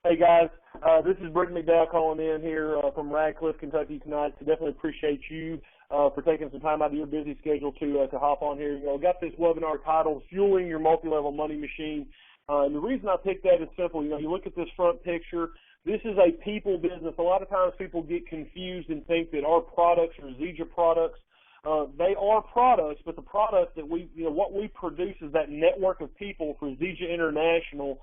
Hey guys, this is Britten McDowell calling in here from Radcliffe, Kentucky tonight. So definitely appreciate you for taking some time out of your busy schedule to hop on here. You know, got this webinar titled "Fueling Your Multi-Level Money Machine." And the reason I picked that is simple. You know, you look at this front picture. This is a people business. A lot of times people get confused and think that our products are Zija products. They are products, but the product that what we produce is that network of people for Zija International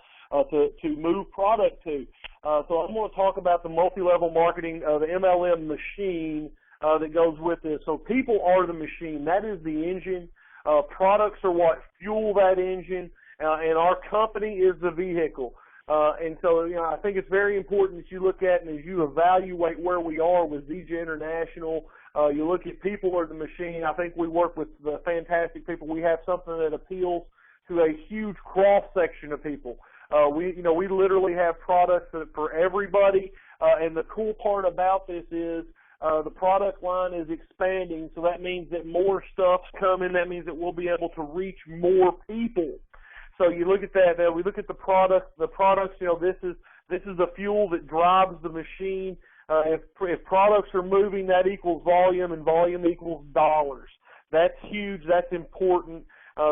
to move product to. So I'm going to talk about the multi-level marketing, the MLM machine that goes with this. So people are the machine. That is the engine. Products are what fuel that engine, and our company is the vehicle. And so, you know, I think it's very important that you look at and as you evaluate where we are with Zija International, you look at people are the machine. I think we work with the fantastic people. We have something that appeals to a huge cross-section of people. We literally have products for everybody, and the cool part about this is the product line is expanding, so that means that more stuff's coming. That means that we'll be able to reach more people. So you look at that. We look at the products. The products, you know, this is the fuel that drives the machine. If products are moving, that equals volume, and volume equals dollars. That's huge. That's important.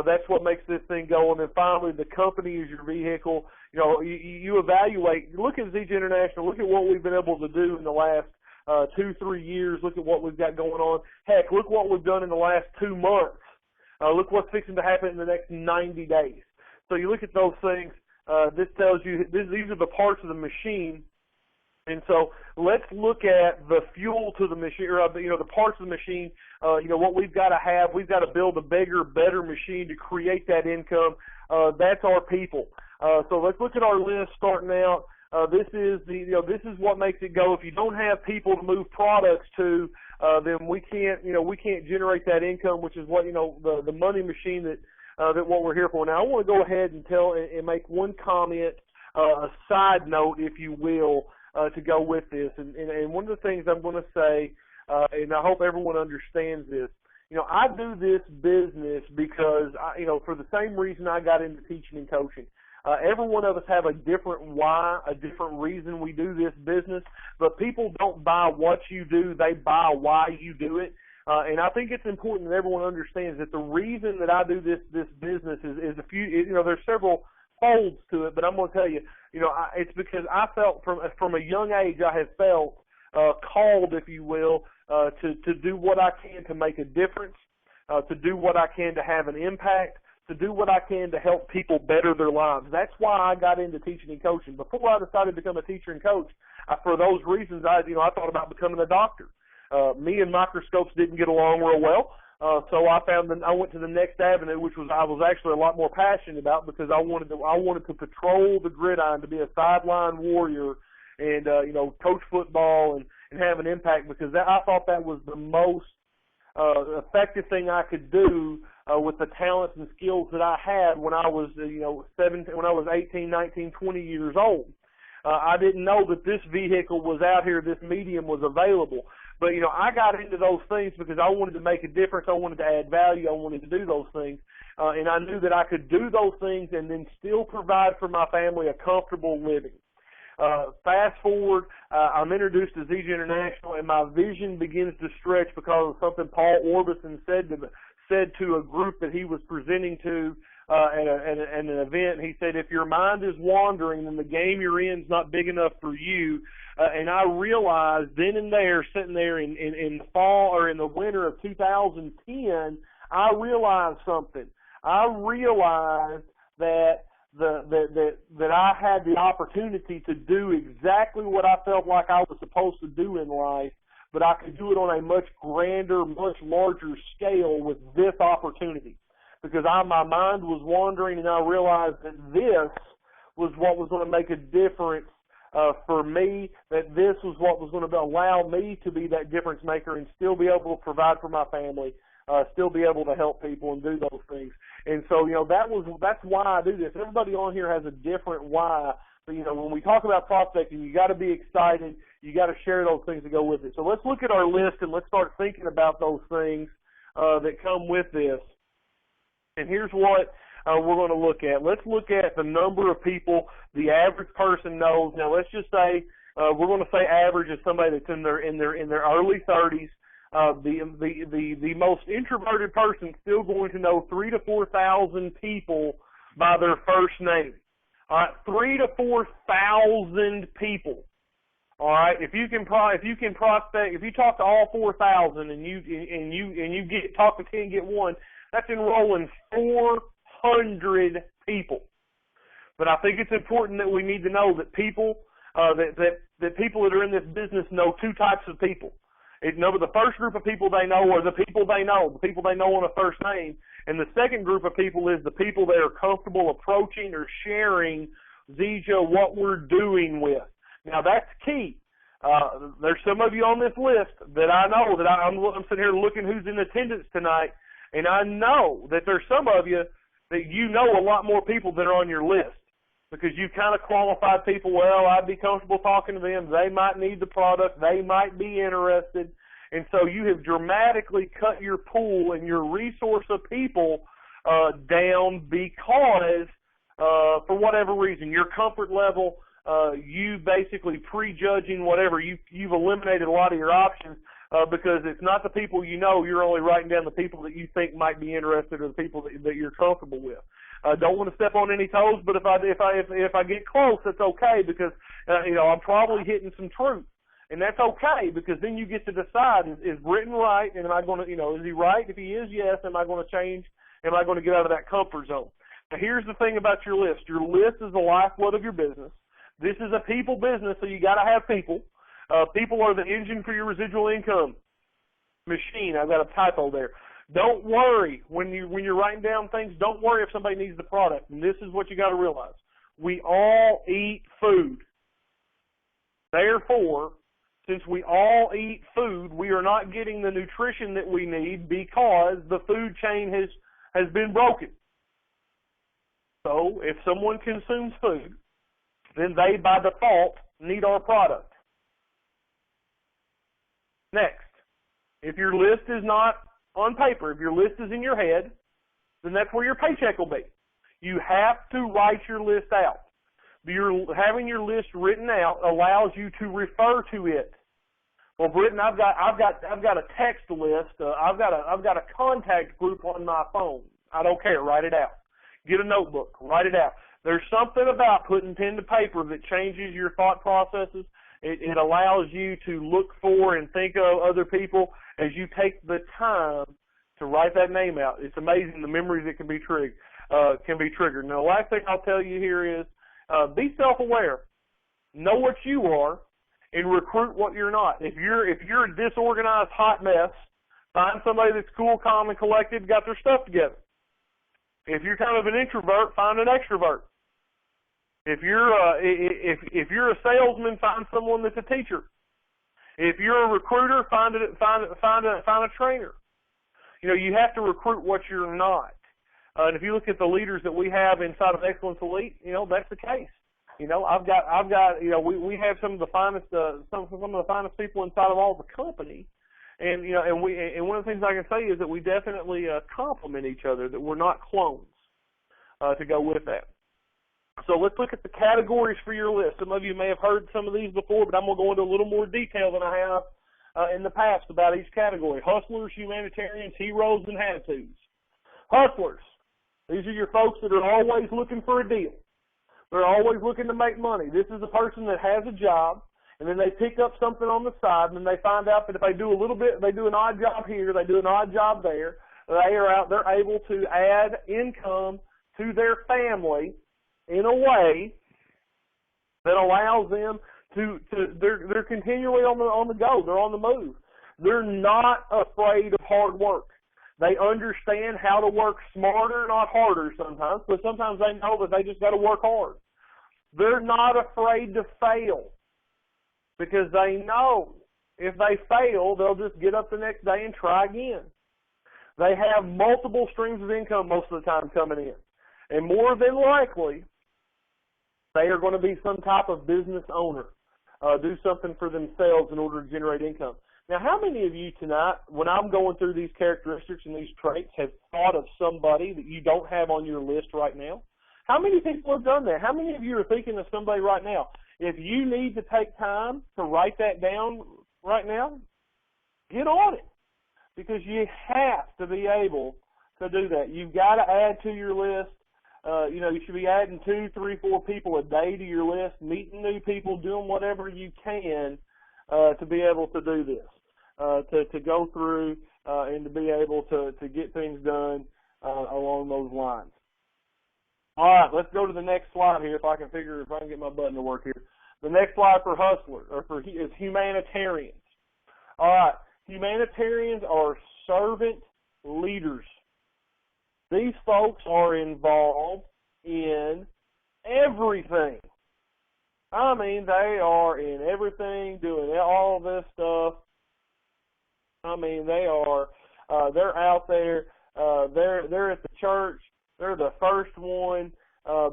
That's what makes this thing go. And then finally, the company is your vehicle. You know, you evaluate. Look at Zija International. Look at what we've been able to do in the last 2-3 years. Look at what we've got going on. Heck, look what we've done in the last 2 months. Look what's fixing to happen in the next 90 days. So you look at those things. This tells you these are the parts of the machine. And so let's look at the fuel to the machine, or the parts of the machine. What we've got to have. We've got to build a bigger, better machine to create that income. That's our people. So let's look at our list starting out. This is what makes it go. If you don't have people to move products to, then we can't generate that income, which is what the money machine that what we're here for. Now I want to go ahead and make one comment, a side note, if you will. To go with this, and one of the things I'm going to say, and I hope everyone understands this. You know, I do this business because for the same reason I got into teaching and coaching. Every one of us have a different why, a different reason we do this business. But people don't buy what you do; they buy why you do it. And I think it's important that everyone understands that the reason that I do this business is a few. There's several folds to it, but I'm going to tell you, it's because I felt from a young age I have felt called, if you will, to do what I can to make a difference, to do what I can to have an impact, to do what I can to help people better their lives. That's why I got into teaching and coaching. Before I decided to become a teacher and coach, for those reasons, I thought about becoming a doctor. Me and microscopes didn't get along real well. So I went to the next avenue, which I was actually a lot more passionate about, because I wanted to patrol the gridiron, to be a sideline warrior, and coach football and have an impact, because I thought that was the most effective thing I could do with the talents and skills that I had when I was 18, 19, 20 years old. I didn't know that this vehicle was out here, this medium was available. But, I got into those things because I wanted to make a difference. I wanted to add value. I wanted to do those things. And I knew that I could do those things and then still provide for my family a comfortable living. Fast forward, I'm introduced to Zija International, and my vision begins to stretch because of something Paul Orbison said to a group that he was presenting to at an event. He said, if your mind is wandering, then the game you're in is not big enough for you. And I realized then and there, sitting there in the fall or in the winter of 2010, I realized something. I realized that I had the opportunity to do exactly what I felt like I was supposed to do in life, but I could do it on a much grander, much larger scale with this opportunity. Because my mind was wandering, and I realized that this was what was going to make a difference for me, that this was what was going to allow me to be that difference maker and still be able to provide for my family, still be able to help people and do those things. And so, that's why I do this. Everybody on here has a different why. But, when we talk about prospecting, you got to be excited. You got to share those things to go with it. So let's look at our list and let's start thinking about those things that come with this. And here's what we're going to look at. Let's look at the number of people the average person knows. Now, let's just say we're going to say average is somebody that's in their early 30s. The most introverted person still going to know 3,000 to 4,000 people by their first name. All right, 3,000 to 4,000 people. All right, if you can prospect, if you talk to all 4,000 and you talk to 10, get one, that's enrolling 400 people. But I think it's important that we need to know that people that people that are in this business know two types of people. The first group of people they know are the people they know on a first name. And the second group of people is the people that are comfortable approaching or sharing Zija what we're doing with. Now, that's key. There's some of you on this list that I know that I'm sitting here looking who's in attendance tonight, and I know that there's some of you that you know a lot more people that are on your list because you've kind of qualified people. Well, I'd be comfortable talking to them. They might need the product. They might be interested. And so you have dramatically cut your pool and your resource of people down because, for whatever reason, your comfort level, you basically prejudging whatever, you've eliminated a lot of your options because it's not the people you know. You're only writing down the people that you think might be interested or the people that you're comfortable with. Don't want to step on any toes, but if I get close, that's okay because I'm probably hitting some truth. And that's okay because then you get to decide, is Britten right? And am I going to, is he right? If he is, yes. Am I going to change? Am I going to get out of that comfort zone? Now, here's the thing about your list. Your list is the lifeblood of your business. This is a people business, so you got to have people. People are the engine for your residual income machine. I've got a typo there. Don't worry when you're writing down things. Don't worry if somebody needs the product. And this is what you got to realize: we all eat food. Therefore, since we all eat food, we are not getting the nutrition that we need because the food chain has been broken. So, if someone consumes food, then they, by default, need our product. Next, if your list is not on paper, if your list is in your head, then that's where your paycheck will be. You have to write your list out. Having your list written out allows you to refer to it. Well, Britten, I've got a text list. I've got a contact group on my phone. I don't care. Write it out. Get a notebook. Write it out. There's something about putting pen to paper that changes your thought processes. It allows you to look for and think of other people as you take the time to write that name out. It's amazing the memories that can be triggered. Now, the last thing I'll tell you here is be self-aware. Know what you are and recruit what you're not. If you're a disorganized hot mess, find somebody that's cool, calm, and collected, got their stuff together. If you're kind of an introvert, find an extrovert. If you're a salesman, find someone that's a teacher. If you're a recruiter, find a trainer. You have to recruit what you're not. And if you look at the leaders that we have inside of Excellence Elite, that's the case. I've got we have some of the finest people inside of all the company. And one of the things I can say is that we definitely complement each other, that we're not clones to go with that. So let's look at the categories for your list. Some of you may have heard some of these before, but I'm going to go into a little more detail than I have in the past about each category. Hustlers, humanitarians, heroes, and have-tos. Hustlers, these are your folks that are always looking for a deal. They're always looking to make money. This is a person that has a job, and then they pick up something on the side, and then they find out that if they do a little bit, they do an odd job here, they do an odd job there, they're able to add income to their family in a way that allows them they're continually on the go. They're on the move. They're not afraid of hard work. They understand how to work smarter, not harder sometimes, but sometimes they know that they just got to work hard. They're not afraid to fail because they know if they fail, they'll just get up the next day and try again. They have multiple streams of income most of the time coming in. And more than likely, they are going to be some type of business owner, do something for themselves in order to generate income. Now, how many of you tonight, when I'm going through these characteristics and these traits, have thought of somebody that you don't have on your list right now? How many people have done that? How many of you are thinking of somebody right now? If you need to take time to write that down right now, get on it, because you have to be able to do that. You've got to add to your list. You should be adding 2, 3, 4 people a day to your list, meeting new people, doing whatever you can to be able to do this, to go through and to be able to get things done along those lines. All right, let's go to the next slide here if I can get my button to work here. The next slide for is humanitarians. All right, humanitarians are servant leaders. These folks are involved in everything. I mean, they are in everything, doing all this stuff. I mean, they're out there. They're at the church. They're the first one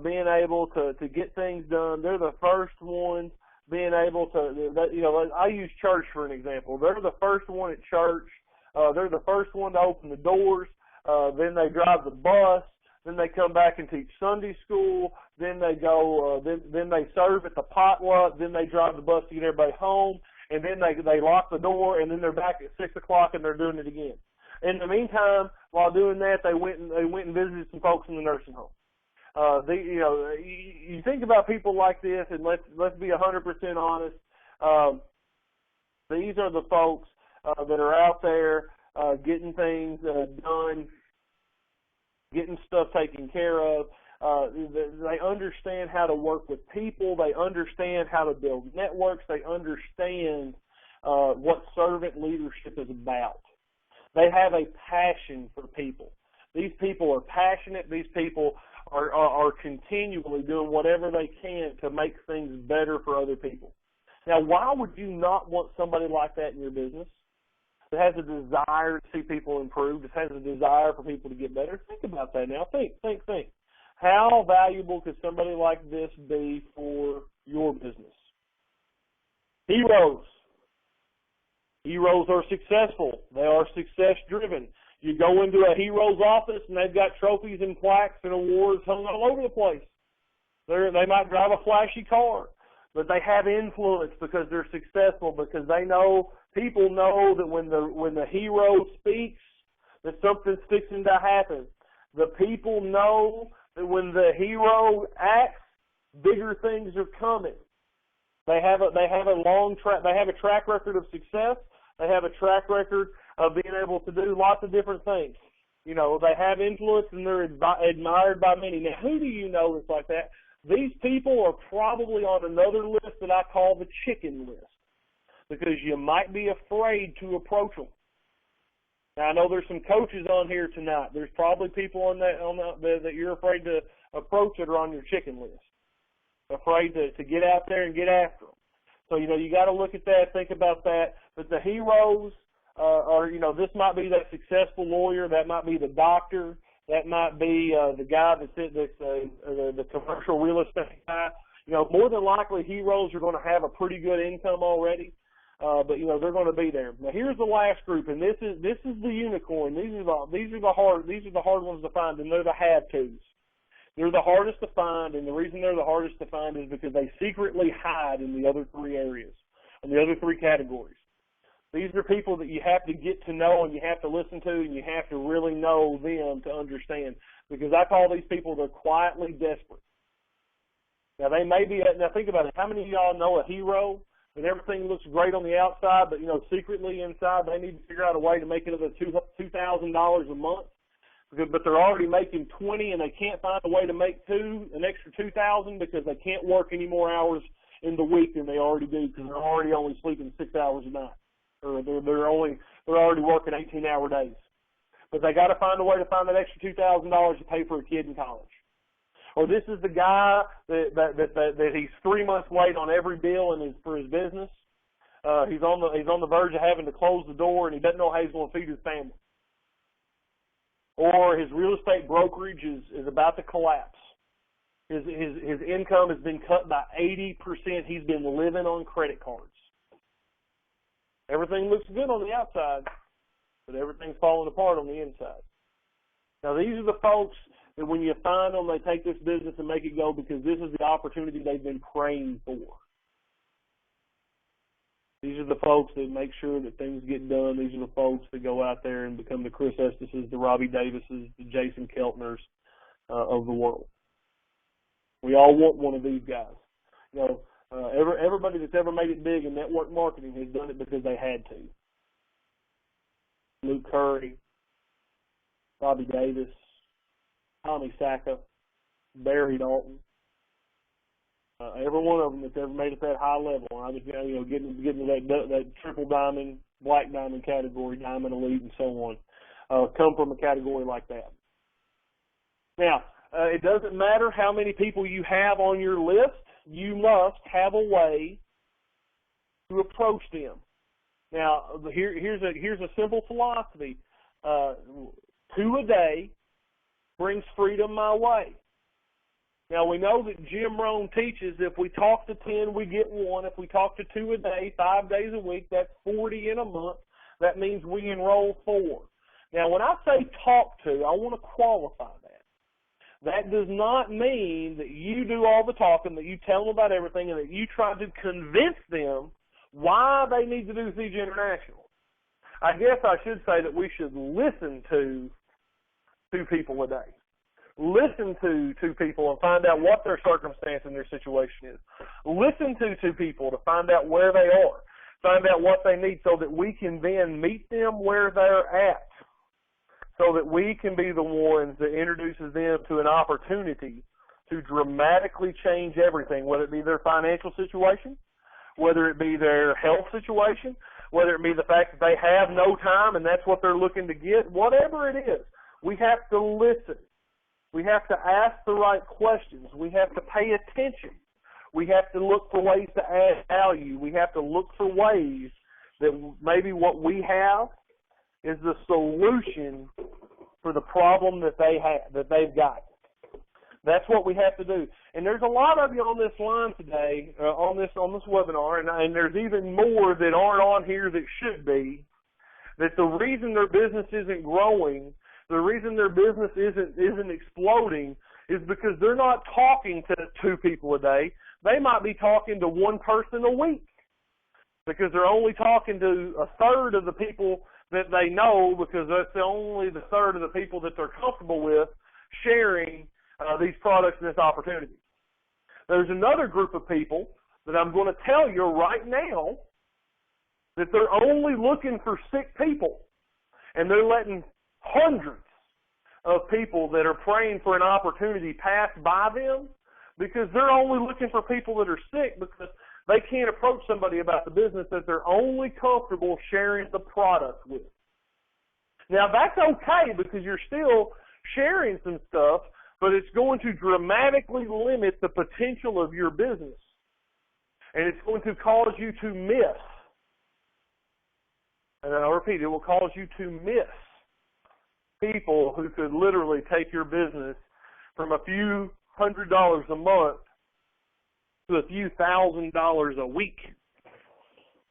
being able to get things done. They're the first ones being able to, I use church for an example. They're the first one at church. They're the first one to open the doors. Then they drive the bus. Then they come back and teach Sunday school. Then they go. Then they serve at the potluck. Then they drive the bus to get everybody home. And then they lock the door. And then they're back at 6 o'clock and they're doing it again. In the meantime, while doing that, they went and visited some folks in the nursing home. You think about people like this, and let's be 100% honest. These are the folks that are out there getting things done, getting stuff taken care of. They understand how to work with people. They understand how to build networks. They understand what servant leadership is about. They have a passion for people. These people are passionate. These people are continually doing whatever they can to make things better for other people. Now, why would you not want somebody like that in your business that has a desire to see people improve, that has a desire for people to get better? Think about that now. Think. How valuable could somebody like this be for your business? Heroes. Heroes are successful. They are success-driven. You go into a hero's office, and they've got trophies and plaques and awards hung all over the place. They might drive a flashy car, but they have influence because they're successful, because people know that when the hero speaks, that something's fixing to happen. The people know that when the hero acts, bigger things are coming. They have a track record of success. They have a track record of being able to do lots of different things. They have influence and they're admired by many. Now, who do you know that's like that? These people are probably on another list that I call the chicken list, because you might be afraid to approach them. Now, I know there's some coaches on here tonight. There's probably people that you're afraid to approach that are on your chicken list, afraid to get out there and get after them. So, you got to look at that, think about that. But the heroes are, this might be that successful lawyer, that might be the doctor, that might be the guy that's the commercial real estate guy. More than likely, heroes are going to have a pretty good income already, but they're going to be there. Now, here's the last group, and this is the unicorn. These are the hard ones to find, and they're the have-tos. They're the hardest to find, and the reason they're the hardest to find is because they secretly hide in the other 3 areas, in the other 3 categories. These are people that you have to get to know and you have to listen to, and you have to really know them to understand, because I call these people, they're quietly desperate. Now, they may be, now think about it, how many of y'all know a hero and everything looks great on the outside, but, secretly inside they need to figure out a way to make it another $2,000 a month? But they're already making 20 and they can't find a way to make an extra 2,000 because they can't work any more hours in the week than they already do, because they're already only sleeping 6 hours a night, or they're already working 18-hour days. But they got to find a way to find that extra $2,000 to pay for a kid in college. Or this is the guy that he's 3 months late on every bill for his business. He's on the verge of having to close the door, and he doesn't know how he's going to feed his family. Or his real estate brokerage is about to collapse. His income has been cut by 80%. He's been living on credit cards. Everything looks good on the outside, but everything's falling apart on the inside. Now, these are the folks that when you find them, they take this business and make it go because this is the opportunity they've been praying for. These are the folks that make sure that things get done. These are the folks that go out there and become the Chris Estises, the Robbie Davises, the Jason Keltners of the world. We all want one of these guys. You know, everybody that's ever made it big in network marketing has done it because they had to. Luke Curry, Robbie Davis, Tommy Sacca, Barry Dalton. Every one of them that's ever made it that high level. I was, getting to that triple diamond, black diamond category, diamond elite, and so on, come from a category like that. Now, it doesn't matter how many people you have on your list. You must have a way to approach them. Now, here's a simple philosophy. 2 a day brings freedom my way. Now, we know that Jim Rohn teaches if we talk to 10, we get 1. If we talk to 2 a day, 5 days a week, that's 40 in a month. That means we enroll 4. Now, when I say talk to, I want to qualify that. That does not mean that you do all the talking, that you tell them about everything, and that you try to convince them why they need to do CG International. I guess I should say that we should listen to 2 people a day. Listen to 2 people and find out what their circumstance and their situation is. Listen to 2 people to find out where they are. Find out what they need so that we can then meet them where they're at. So that we can be the ones that introduces them to an opportunity to dramatically change everything, whether it be their financial situation, whether it be their health situation, whether it be the fact that they have no time and that's what they're looking to get, whatever it is. We have to listen. We have to ask the right questions. We have to pay attention. We have to look for ways to add value. We have to look for ways that maybe what we have is the solution for the problem that they've got. That's what we have to do. And there's a lot of you on this line today, on this webinar, and there's even more that aren't on here that should be, that the reason their business isn't growing, the reason their business isn't exploding is because they're not talking to 2 people a day. They might be talking to 1 person a week because they're only talking to a third of the people that they know because that's only the third of the people that they're comfortable with sharing these products and this opportunity. There's another group of people that I'm going to tell you right now that they're only looking for sick people, and they're letting hundreds of people that are praying for an opportunity pass by them because they're only looking for people that are sick because they can't approach somebody about the business that they're only comfortable sharing the product with. Now, that's okay because you're still sharing some stuff, but it's going to dramatically limit the potential of your business. And it's going to cause you to miss. And I'll repeat, it will cause you to miss people who could literally take your business from a few $100s a month to a few $1,000s a week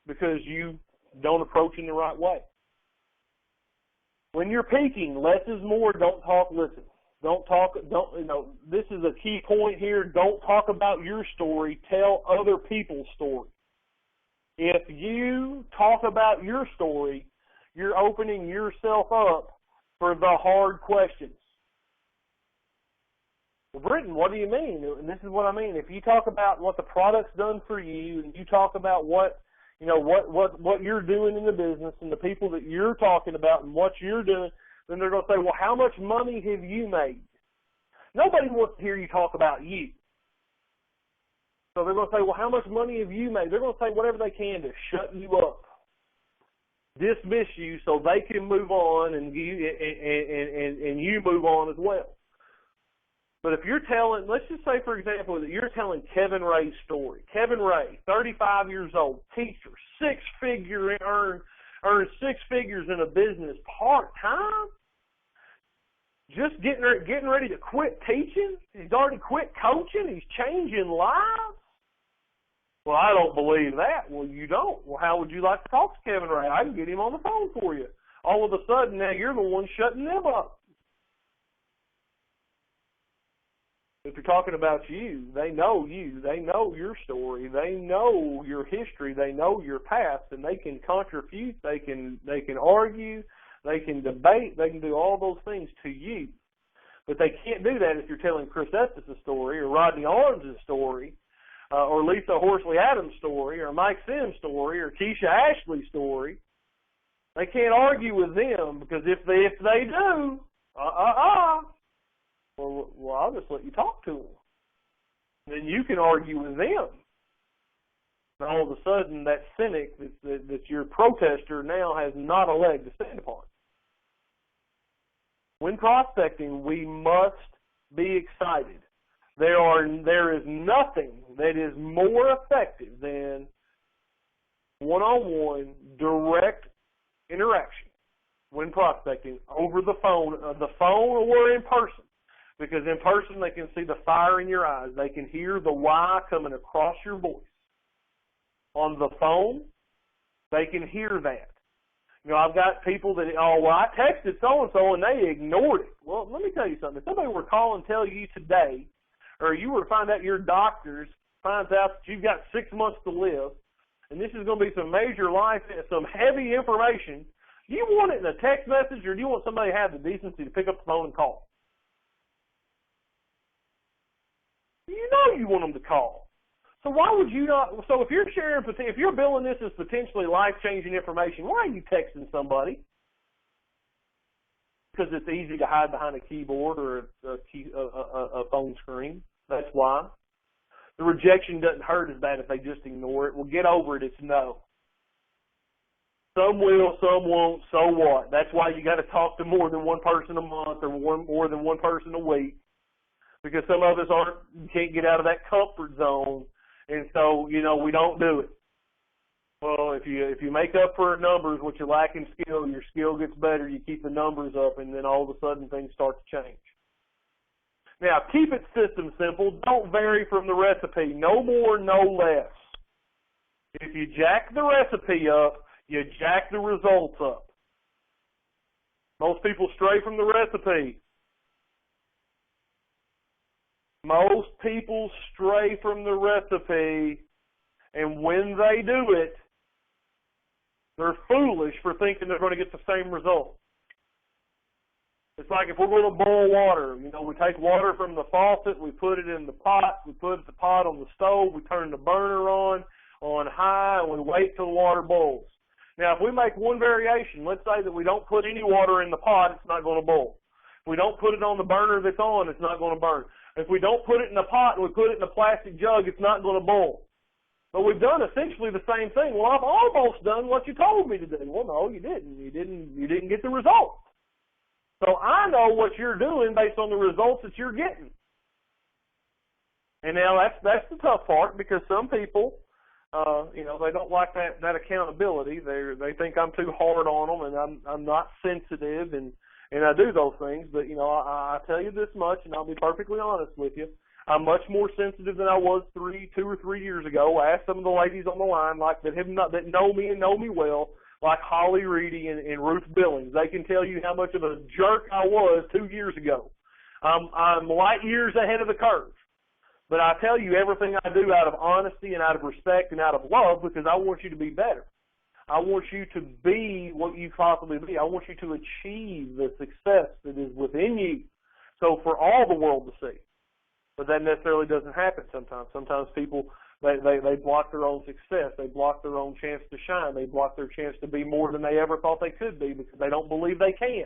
because you don't approach in the right way. When you're peaking, less is more. Don't talk, listen. This is a key point here. Don't talk about your story. Tell other people's story. If you talk about your story, you're opening yourself up for the hard questions. Well, Britten, what do you mean? And this is what I mean. If you talk about what the product's done for you, and you talk about what you're doing in the business and the people that you're talking about and what you're doing, then they're going to say, well, how much money have you made? Nobody wants to hear you talk about you. So they're going to say, well, how much money have you made? They're going to say whatever they can to shut you up, dismiss you so they can move on and you move on as well. But if you're telling, let's just say, for example, that you're telling Kevin Ray's story. Kevin Ray, 35 years old, teacher, earns 6 figures in a business part-time, just getting ready to quit teaching. He's already quit coaching. He's changing lives. Well, I don't believe that. Well, you don't. Well, how would you like to talk to Kevin Ray? I can get him on the phone for you. All of a sudden, now you're the one shutting them up. If they're talking about you, they know you. They know your story. They know your history. They know your past, and they can contribute. They can argue. They can debate. They can do all those things to you. But they can't do that if you're telling Chris Estes' story or Rodney Arns' story or Lisa Horsley Adams' story or Mike Sims' story or Keisha Ashley's story. They can't argue with them because if they do, well, I'll just let you talk to them. Then you can argue with them. And all of a sudden, that cynic, that your protester now has not a leg to stand upon. When prospecting, we must be excited. There is nothing that is more effective than one-on-one direct interaction when prospecting over the phone or in person. Because in person, they can see the fire in your eyes. They can hear the why coming across your voice. On the phone, they can hear that. You know, I've got people that, I texted so-and-so and they ignored it. Well, let me tell you something. If somebody were to call and tell you today, or you were to find out your doctor finds out that you've got 6 months to live, and this is going to be some major life, some heavy information, do you want it in a text message, or do you want somebody to have the decency to pick up the phone and call? You know you want them to call. So why would you not? So if you're billing this as potentially life-changing information, why are you texting somebody? Because it's easy to hide behind a keyboard or a phone screen. That's why. The rejection doesn't hurt as bad if they just ignore it. Well, get over it. It's no. Some will, some won't. So what? That's why you got to talk to more than one person a month or more than one person a week. Because some of us can't get out of that comfort zone. And so, we don't do it. Well, if you make up for numbers, what you lack in skill, your skill gets better, you keep the numbers up, and then all of a sudden things start to change. Now, keep it system simple. Don't vary from the recipe. No more, no less. If you jack the recipe up, you jack the results up. Most people stray from the recipe. Most people stray from the recipe, and when they do it, they're foolish for thinking they're going to get the same result. It's like if we're going to boil water, we take water from the faucet, we put it in the pot, we put the pot on the stove, we turn the burner on high, and we wait till the water boils. Now, if we make one variation, let's say that we don't put any water in the pot, it's not going to boil. If we don't put it on the burner that's on, it's not going to burn. If we don't put it in a pot and we put it in a plastic jug, it's not going to boil. But we've done essentially the same thing. Well, I've almost done what you told me to do. Well, no, you didn't. You didn't get the results. So I know what you're doing based on the results that you're getting. And now that's the tough part, because some people, they don't like that accountability. They think I'm too hard on them, and I'm not sensitive, and I do those things. But I tell you this much, and I'll be perfectly honest with you. I'm much more sensitive than I was 2 or 3 years ago. I asked some of the ladies on the line, that know me and know me well, like Holly Reedy and Ruth Billings. They can tell you how much of a jerk I was 2 years ago. I'm light years ahead of the curve. But I tell you everything I do out of honesty and out of respect and out of love, because I want you to be better. I want you to be what you possibly be. I want you to achieve the success that is within you, so for all the world to see. But that necessarily doesn't happen sometimes. Sometimes people, they block their own success. They block their own chance to shine. They block their chance to be more than they ever thought they could be, because they don't believe they can.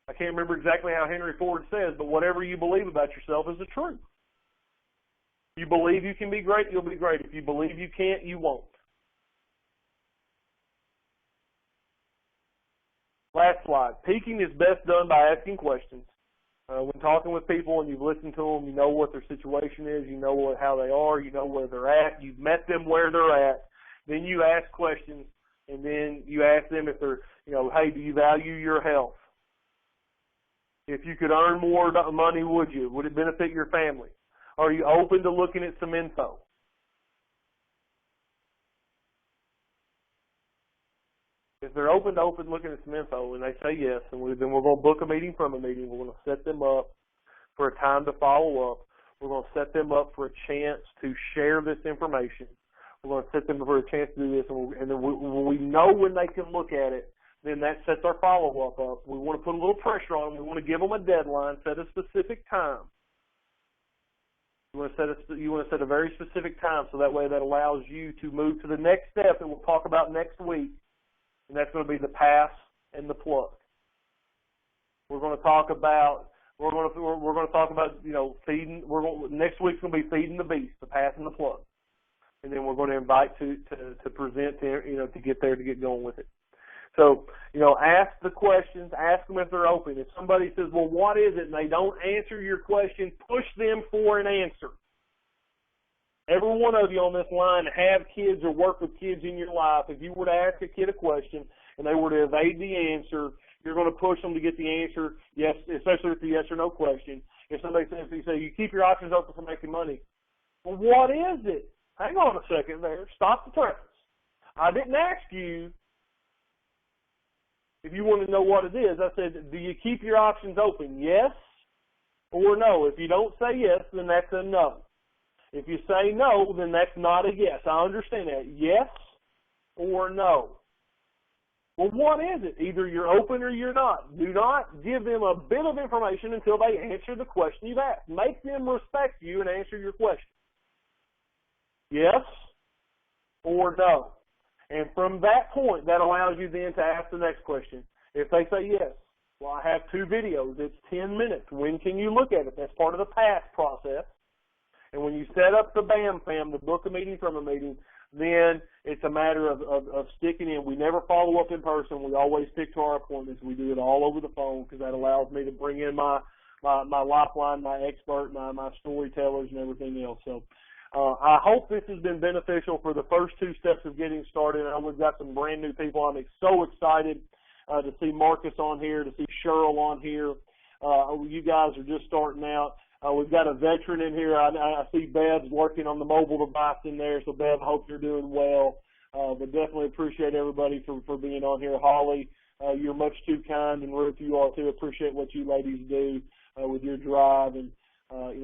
I can't remember exactly how Henry Ford says, but whatever you believe about yourself is the truth. If you believe you can be great, you'll be great. If you believe you can't, you won't. Last slide. Peaking is best done by asking questions. When talking with people and you've listened to them, you know what their situation is, you know how they are, you know where they're at, you've met them where they're at. Then you ask questions, and then you ask them if they're, hey, do you value your health? If you could earn more money, would you? Would it benefit your family? Are you open to looking at some info? If they're open to looking at some info and they say yes, and then we're going to book a meeting from a meeting. We're going to set them up for a time to follow up. We're going to set them up for a chance to share this information. We're going to set them up for a chance to do this, and then when we know when they can look at it, then that sets our follow-up up. We want to put a little pressure on them. We want to give them a deadline, set a specific time. You want to set a very specific time, so that way that allows you to move to the next step that we'll talk about next week, and that's going to be the pass and the plug. We're going to talk about feeding. Next week's going to be feeding the beast, the pass and the plug, and then we're going to invite to present to get there, to get going with it. So, ask the questions, ask them if they're open. If somebody says, well, what is it, and they don't answer your question, push them for an answer. Every one of you on this line have kids or work with kids in your life. If you were to ask a kid a question and they were to evade the answer, you're going to push them to get the answer, yes, especially with the yes or no question. If somebody says, you keep your options open for making money. Well, what is it? Hang on a second there. Stop the press. I didn't ask you if you want to know what it is. I said, do you keep your options open, yes or no? If you don't say yes, then that's a no. If you say no, then that's not a yes. I understand that. Yes or no. Well, what is it? Either you're open or you're not. Do not give them a bit of information until they answer the question you've asked. Make them respect you and answer your question. Yes or no. And from that point, that allows you then to ask the next question. If they say yes, well, I have 2 videos. It's 10 minutes. When can you look at it? That's part of the pass process. And when you set up the BAM fam, the book a meeting from a meeting, then it's a matter of sticking in. We never follow up in person. We always stick to our appointments. We do it all over the phone because that allows me to bring in my lifeline, my expert, my storytellers, and everything else. So I hope this has been beneficial for the first 2 steps of getting started. I know we've got some brand new people. I'm so excited to see Marcus on here, to see Cheryl on here. You guys are just starting out. We've got a veteran in here. I see Bev's working on the mobile device in there. So, Bev, hope you're doing well. But definitely appreciate everybody for being on here. Holly, you're much too kind, and Ruth, you are too. Appreciate what you ladies do with your drive, and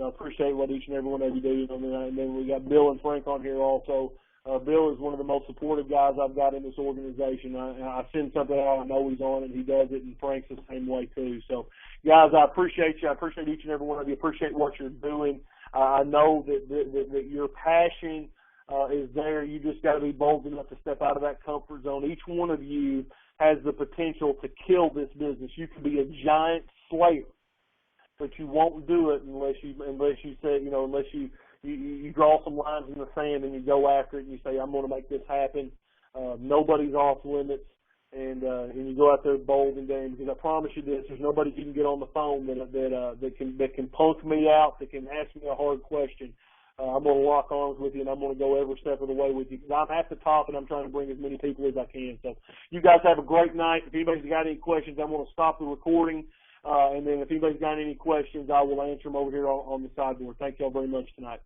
appreciate what each and every one of you do. And then we got Bill and Frank on here also. Bill is one of the most supportive guys I've got in this organization. I send something out, I know he's on, and he does it, and Frank's the same way too. So, guys, I appreciate you. I appreciate each and every one of you. I appreciate what you're doing. I know that your passion is there. You just got to be bold enough to step out of that comfort zone. Each one of you has the potential to kill this business. You can be a giant slayer, but you won't do it unless you say, unless you draw some lines in the sand and you go after it and you say, I'm going to make this happen. Nobody's off limits, and you go out there bold and game. Because I promise you this: there's nobody you can get on the phone that can punk me out, that can ask me a hard question. I'm going to lock arms with you, and I'm going to go every step of the way with you because I'm at the top, and I'm trying to bring as many people as I can. So you guys have a great night. If anybody's got any questions, I'm going to stop the recording. And then if anybody's got any questions, I will answer them over here on the sideboard. Thank you all very much tonight.